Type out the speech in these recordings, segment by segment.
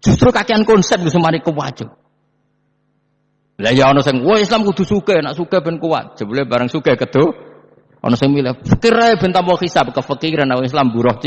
Justru kakean konsep wis mari kuwajo. Lah ya ana sing, "Wah Islam kudu sugih, nek sugih ben kuat." Jebule bareng sugih kedo ana sing milih fikir ae ben tambah hisab kefikiran nek Islam buruh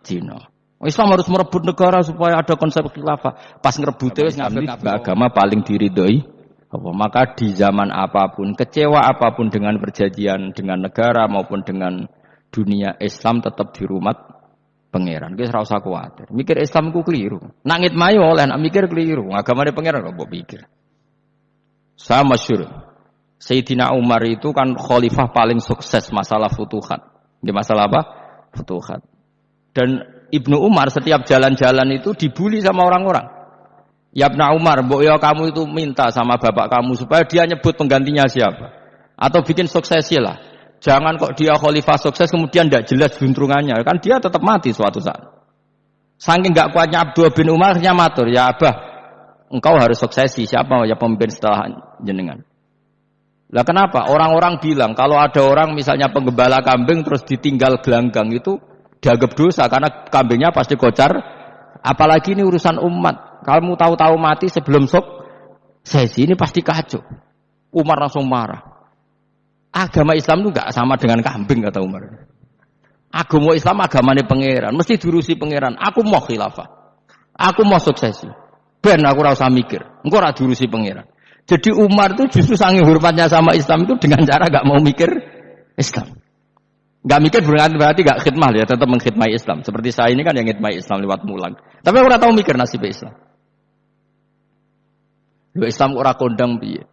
Cina. Islam harus merebut negara supaya ada konsep khilafah. Pas ngerebute wis ngafek agama paling diridhoi. Maka di zaman apapun, kecewa apapun dengan perjanjian dengan negara maupun dengan dunia, Islam tetap dirumat pangeran. Wis ora usah kuwatir. Mikir Islam ku keliru. Nangit mayo oleh nak mikir keliru. Agamane pangeran kok mbok pikir. Sama masyhur. Sayyidina Umar itu kan khalifah paling sukses masalah futuhat. Di masalah apa? Futuhat. Dan Ibnu Umar setiap jalan-jalan itu dibully sama orang-orang. Ya Ibnu Umar, mbok ya kamu itu minta sama bapak kamu supaya dia nyebut penggantinya siapa. Atau bikin suksesi lah. Jangan kok dia khalifah sukses kemudian tidak jelas juntrungannya. Kan dia tetap mati suatu saat. Saking enggak kuatnya Abdullah bin Umar akhirnya matur, "Ya Abah, engkau harus suksesi, siapa ya pemimpin setelah jenengan?" Lah kenapa? Orang-orang bilang kalau ada orang misalnya penggembala kambing terus ditinggal gelanggang itu dianggap dosa karena kambingnya pasti kocar. Apalagi ini urusan umat. Kamu tahu-tahu mati sebelum sesi ini pasti kacau. Umar langsung marah. Agama Islam itu enggak sama dengan kambing kata Umar. Agama Islam agamanya pangeran, mesti diurusi pangeran. Aku mau khilafah. Aku mau suksesi. Ben aku ora usah mikir. Engko ora diurusi pangeran. Jadi Umar itu justru saking hormatnya sama Islam itu dengan cara enggak mau mikir Islam. Enggak mikir berarti enggak khidmah ya, tetap mengkhidmati Islam. Seperti saya ini kan yang khidmati Islam lewat mulang. Tapi aku ora tahu mikir nasib Islam. Lho Islam ora kondang piye?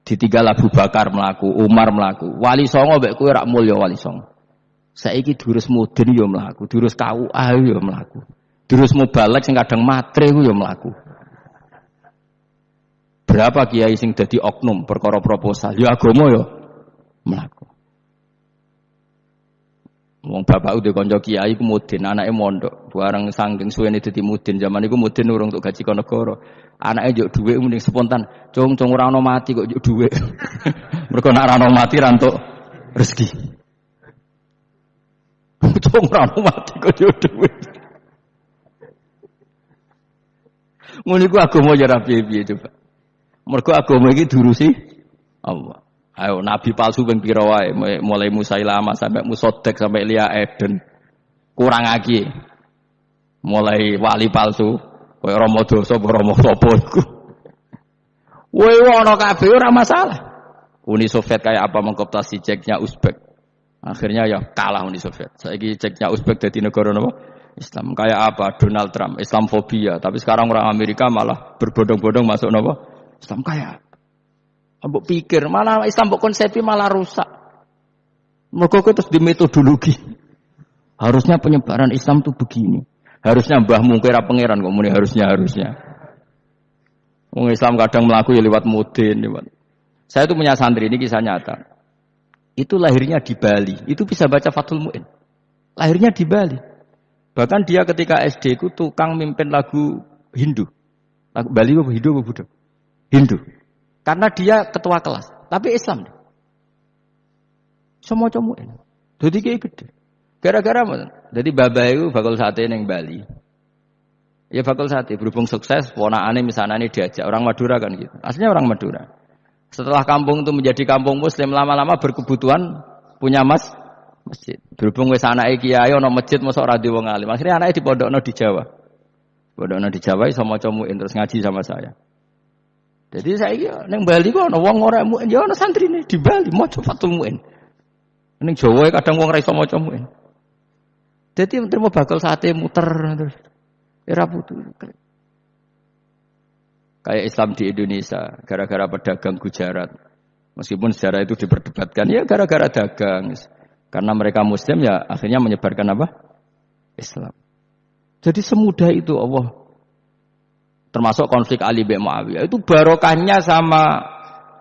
Ditinggal Abu Bakar mlaku, Umar mlaku. Wali songo mbek kowe rak mulya wali songo. Saiki durus mudin yo mlaku, durus KUA yo mlaku. Durus mubalek sing kadang matre ku yo mlaku. Berapa kiai sing dadi oknum perkara proposal? Ya agama yo mlaku. Wong bapak udah kanca kiai ku mudin, anake mondok. Bareng saking suwene dadi mudin, zaman iku mudin urung untuk gaji kon negara. Anake njuk dhuwit mending spontan. Cung ora ono mati kok njuk dhuwit. Mergo nek ora ono mati ra entuk rezeki. Cung ora ono mati kok njuk dhuwit. Ngono iku agama ya ra piye-piye coba. Mergo agama iki diurusi Allah. Ayo nabi palsu ping pira wae mulai Musailama sampai Musaddaq sampai Lia Eden kurang lagi mulai wali palsu koyo Rama Dosa apa Rama sapa iku kowe ana kabeh ora masalah. Uni Soviet kayak apa mengkooptasi Ceknya Uzbek akhirnya ya kalah Uni Soviet. Saiki Ceknya Uzbek dadi negara napa Islam kayak apa Donald Trump Islamfobia tapi sekarang orang Amerika malah berbondong-bondong masuk napa Islam kayak mbok pikir malah Islam mbok konsepi malah rusak. Mergo terus di metodologi. Harusnya penyebaran Islam tuh begini. Harusnya mbahmu kira pangeran kok muni harusnya. Wong Islam kadang mlaku ya lewat mudin, lewat. Saya tuh punya santri ini kisah nyata. Itu lahirnya di Bali. Itu bisa baca Fathul Mu'in. Lahirnya di Bali. Bahkan dia ketika SD ku tukang mimpin lagu Hindu. Lagu Bali apa Hindu apa Buddha? Hindu. Karena dia ketua kelas, tapi Islam. Semua comuin. Jadi kayak gede. Gara-gara apa? Jadi babah itu bakul sate neng Bali. Ya bakul sate berhubung sukses, ponakane misalnya ini diajak orang Madura kan gitu. Aslinya orang Madura. Setelah kampung itu menjadi kampung Muslim lama-lama berkebutuhan punya masjid. Berhubung wis anake kiai ana masjid mosok ora wong alim. Akhirnya anake dipondokno di Jawa. Pondokno di Jawa iso maca muin terus ngaji sama saya. Jadi saya neng Bali kok ana wong ora muin, ya ana santrine di Bali maca Fathul Muin. Ning Jawa kadang wong ora iso maca muin. Dadi terima bakal sate muter terus. Era putu. Kayak Islam di Indonesia gara-gara pedagang Gujarat. Meskipun sejarah itu diperdebatkan ya gara-gara dagang. Karena mereka muslim ya akhirnya menyebarkan apa? Islam. Jadi semudah itu Allah. Termasuk konflik Ali bin Muawiyah itu barokahnya sama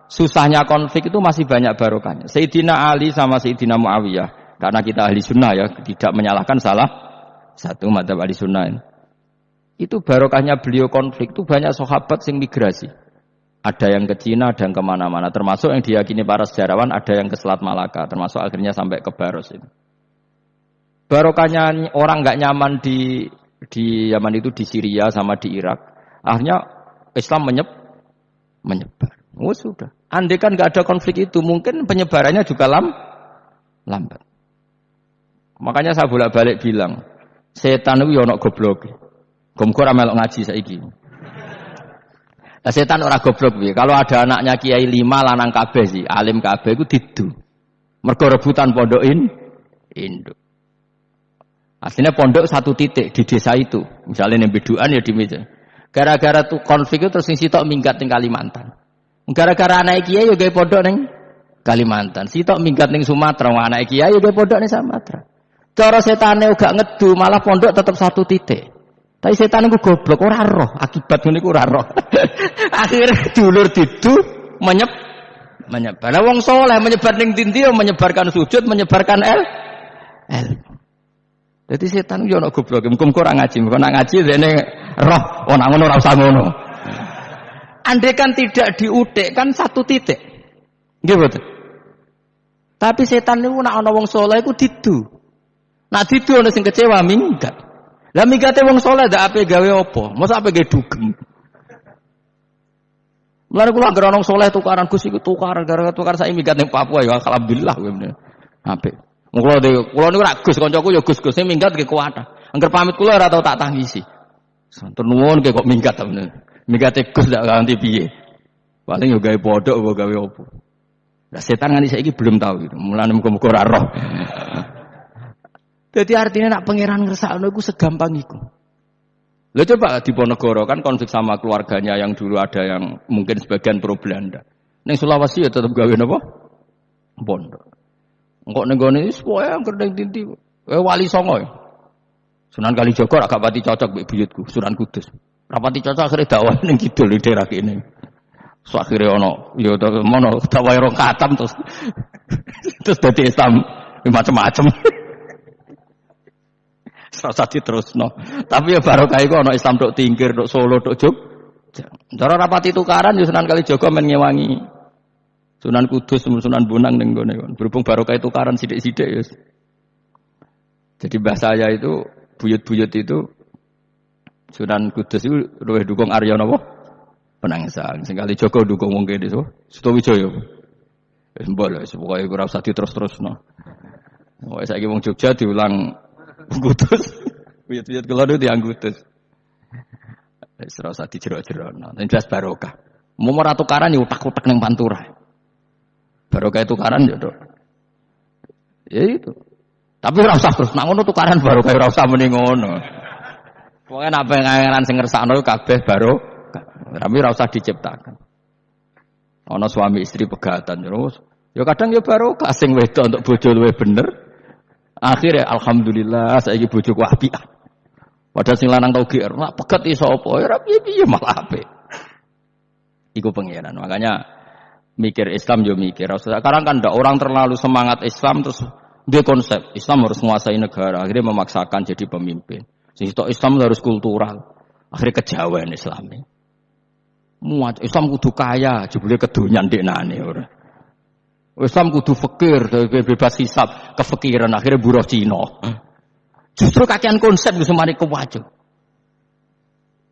susahnya konflik itu masih banyak barokahnya. Sayyidina Ali sama Sayyidina Muawiyah karena kita ahli sunnah ya tidak menyalahkan salah satu madzhab ahli sunnah ini. Itu barokahnya beliau konflik itu banyak sahabat yang migrasi. Ada yang ke Cina, ada yang kemana-mana. Termasuk yang diyakini para sejarawan ada yang ke Selat Malaka. Termasuk akhirnya sampai ke Baros ini. Barokahnya orang nggak nyaman di Yaman itu di Syria sama di Irak. Akhirnya Islam menyebar. Oh sudah. Andai kan nggak ada konflik itu, mungkin penyebarannya juga lambat. Makanya saya bolak-balik bilang, setan itu ya ono goblok. Gomkor melok ngaji saiki. Nah, setan ora goblok piye? Kalau ada anaknya kiai 5 lanang kabeh sih, alim kabeh iku didu. Mergo rebutan pondokin induk. Aslinya pondok satu titik di desa itu. Misalnya yang beduan ya di meja. Gara-gara tuh konflik itu terus sing sitok minggat ning Kalimantan. Gara-gara anak kiai yo gawe pondok ning Kalimantan. Sitok minggat ning Sumatera, anak kiai yo gawe pondok ning Sumatera. Cara setane gak ngedu, malah pondok tetap satu titik. Tapi setan itu goblok, ora roh, akibat ngene iku ora roh. Akhirnya dulur didu menyebar. Lah wong saleh menyebar ning ndi menyebarkan sujud, menyebarkan ilmu. Jadi setan yo ono goblok, muga ora ngaji, kok nak ngaji dene roh, ana ngono ora usah ngono. Andai kan tidak diutik kan satu titik. Nggih betul. Tapi setan niku nek ana wong saleh iku didu. Nak didu ana sing kecewa minggat. Lah migate wong saleh ndak ape gawe apa? Mosok ape gawe dugem. Mulane kula anggere ana wong saleh tukaran Gus iku tukaran gara-gara tukar saiki migat ning Papua ya alhamdulillah kowe meneh. Apik. Kula niku ra Gus kancaku ya Gus-Gus sing minggat nggih kuwatah. Angger pamit kula ora tau tak tangisi. Santen nuwun nggih kok minggat ta meneh. Mingate Gus ndak ganti piye. Paling yo gawe podok apa gawe apa. Lah setan nganti saiki belum tahu gitu. Mulane muga-muga ora roh. Jadi artinya nak pangeran ngersakno iku segampang iku. Lha coba di Ponegoro kan konflik sama keluarganya yang dulu ada yang mungkin sebagian pro Belanda. Ning Sulawesi ya tetep gawe napa? Pondok. Engko ning gone wis pokoke angger ning tinti. Wali Songo ya. Sunan Kalijaga agak pati cocok mbek buyutku, Sunan Kudus. Rapati cocok akhire dakwah ning kidul daerah kene. So akhire ono ya mono dakwah rong katam terus dadi Islam macam-macam. Rasa diterusno. Tapi ya barokah iku ana Islam tok Tingkir, tok Solo, tok Jogja. Cara rapati tukaran ya Sunan Kalijaga men ngewangi Sunan Kudus, Sunan Bonang ning gone kon. Berhubung barokah tukaran sithik-sithik ya. Jadi bahasa saya itu buyut-buyut itu Sunan Kudus itu luwih dukung Arya napa? Penangsang. Sing Kalijaga dukung wong kene so. Sutawijaya. Wis mbok lho, pokoke ora usah diterus-terusno. Pokoke saiki wong Jogja diulang Kudus, buyut-buyut kula niku tiyang Kudus. Wis ora usah dijero-jerono. Nek jelas barokah. Mau ora tukaran ya utak-utak ning Pantura. Barokah tukaran ya, Dok. Ya itu. Tapi ora usah terus nak ngono tukaran barokah ora usah muni ngono. Pokoke nek pengen sing ngersakno kabeh barokah. Tapi ora usah diciptakan. Ana suami istri pegatan terus. Ya kadang ya barokah sing wedok untuk bojo luwih bener. Akhirnya alhamdulillah saiki bojoku apik. Padahal sing lanang tau GR, nak pegat iso apa? Ya piye malah apik. Iku pangeran. Makanya mikir Islam yo mikir. Sekarang kan ndak orang terlalu semangat Islam terus dia konsep Islam harus menguasai negara, akhirnya memaksakan jadi pemimpin. Sing Islam harus kultural. Akhirnya kejawen Islami. Muat Islam kudu kaya, jebule kedonyan ndeknane ora. Islam kudu fakir, bebas hisab, kefikiran akhirnya buruh Cina. Justru kakean konsep bisa mari kuwajo.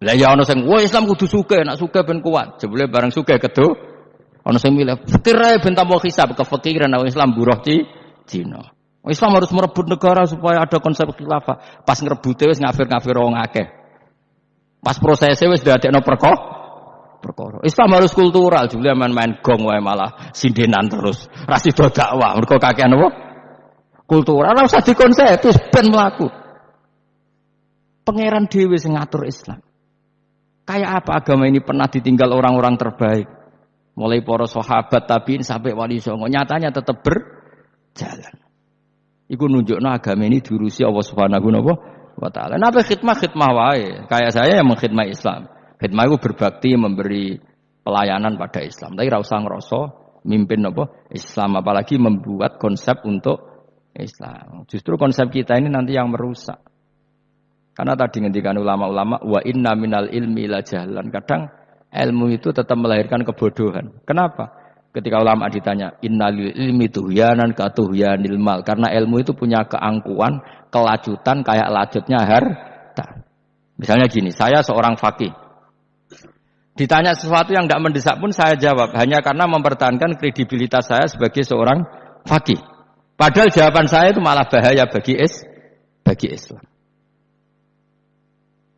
Lah ya ana sing, "Wah Islam kudu sugih, nek sugih ben kuat." Jebule bareng sugih kedo, ana sing milih fakir ae ben tambah hisab, kefikiran Islam buruh Cina. Islam harus merebut negara supaya ada konsep khilafah. Pas ngrebute wis ngafir-ngafir wong akeh. Pas prosesnya wis dadekno perkara. Islam harus kultural, jebule main-main gong wae malah sindenan terus. Ra sida dakwah, mergo kakean apa? Kultural ora usah dikonsep, wis ben mlaku. Pangeran dhewe sing ngatur Islam. Kayak apa agama ini pernah ditinggal orang-orang terbaik. Mulai para sahabat tabiin sampai wali songo, nyatanya tetap berjalan. Iku nunjukno agama ini diurusi Allah Subhanahu wa taala. Napa khidmah wae. Kayak saya yang mengkhidmah Islam. Khidmah itu berbakti memberi pelayanan pada Islam. Tapi ra usah ngrasa mimpin apa Islam, apalagi membuat konsep untuk Islam. Justru konsep kita ini nanti yang merusak. Karena tadi ngendikan ulama-ulama wa inna minal ilmi la jahlan. Kadang ilmu itu tetap melahirkan kebodohan. Kenapa? Ketika ulama ditanya innalil ilmi tuhyanan ka tuhyanil mal. Karena ilmu itu punya keangkuhan, kelajutan kayak lajutnya harta. Misalnya gini, saya seorang faqih. Ditanya sesuatu yang tidak mendesak pun saya jawab hanya karena mempertahankan kredibilitas saya sebagai seorang faqih. Padahal jawaban saya itu malah bahaya bagi Islam.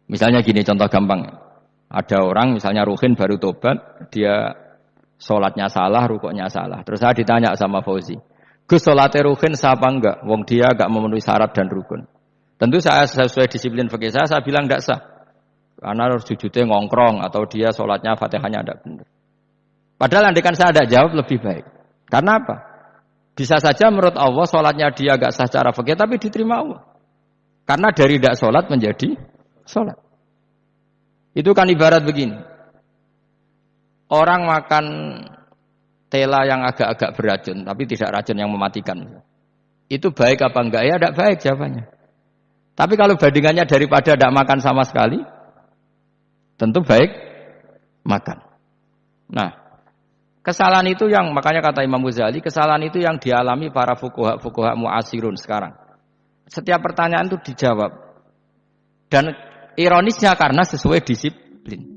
Misalnya gini contoh gampang. Ada orang misalnya Ruhin baru tobat, dia sholatnya salah, rukuknya salah. Terus saya ditanya sama Fauzi, Gus sholatnya Ruhin sah apa enggak? Wong dia enggak memenuhi syarat dan rukun. Tentu saya sesuai disiplin fikih saya bilang enggak sah. Karena harus sujudnya ngongkrong atau dia sholatnya fatihahnya tidak benar. Padahal andaikan saya tidak jawab lebih baik. Karena apa? Bisa saja menurut Allah sholatnya dia agak sah secara fikih tapi diterima Allah. Karena dari tidak sholat menjadi sholat. Itu kan ibarat begini. Orang makan tela yang agak-agak beracun tapi tidak racun yang mematikan. Itu baik apa enggak? Ya tidak baik jawabannya. Tapi kalau bandingannya daripada tidak makan sama sekali, tentu baik makan. Nah, kesalahan itu yang makanya kata Imam Ghazali, kesalahan itu yang dialami para fuqaha mu'asirun sekarang. Setiap pertanyaan itu dijawab. Dan ironisnya karena sesuai disiplin.